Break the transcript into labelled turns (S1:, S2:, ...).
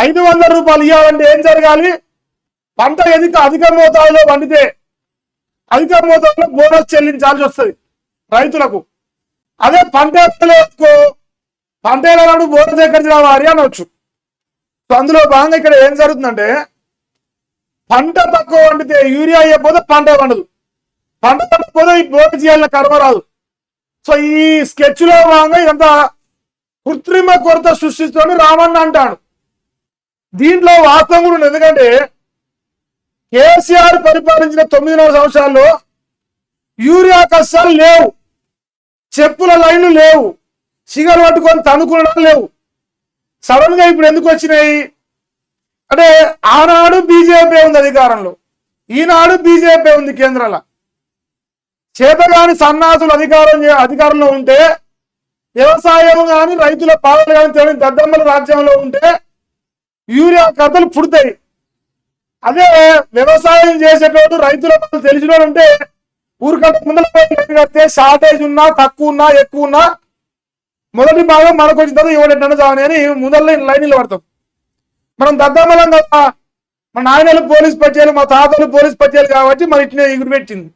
S1: 500 రూపాయలు ఇవ్వాలంటే ఏం జరగాలి? పంట అధిక మోతాదులో పండితే అధిక మోతాదులో బోనస్ చెల్లించాల్సి వస్తుంది రైతులకు. అదే పంట వేసినప్పుడు బోనస్ ఎక్కడికి రావాలి అనవచ్చు. సో అందులో భాగంగా ఇక్కడ ఏం జరుగుతుందంటే, పంట తక్కువ పండితే యూరియా అయిపోతే పంట పండదు, పంట పండకపోతే ఈ బోనస్ చేయాలన్న కర్మ రాదు. సో ఈ స్కెచ్ లో భాగంగా ఇదంతా కృత్రిమ కొరత సృష్టిస్తూ రామన్న అంటాడు. దీంట్లో వాస్తవం కూడా ఉంది. ఎందుకంటే కేసీఆర్ పరిపాలించిన 9 సంవత్సరాల్లో యూరియా కష్టాలు లేవు, చెప్పుల లైన్లు లేవు, సిగర్ పట్టుకొని తనుకునడం లేవు. సడన్ గా ఇప్పుడు ఎందుకు వచ్చినాయి అంటే, ఆనాడు బీజేపీ ఉంది అధికారంలో, ఈనాడు బీజేపీ ఉంది కేంద్రంలో. చేతగాని సన్నాసులు అధికారంలో ఉంటే, వ్యవసాయం కానీ రైతుల పాలన కానీ తెలియని దద్దమ్మల రాజ్యంలో ఉంటే యూరియా కథలు పుడతాయి. అదే వ్యవసాయం చేసేటోడు రైతుల తెలిసిన ఉంటే ఊరికంటే ముందర షార్టేజ్ ఉన్నా తక్కువ ఉన్నా ఎక్కువ ఉన్నా మొదటి భాగం మనకు వచ్చిన తర్వాత ఎవరెట్టన్నా చావని అని ముందర లైన్లు పడతాం. మనం దద్దమ్మలం కదా, మా నాయనలు పోలీస్ పట్టాలు, మా తాతలు పోలీస్ పట్టాలు కాబట్టి మన ఇట్లనే ఎగురు పెట్టింది.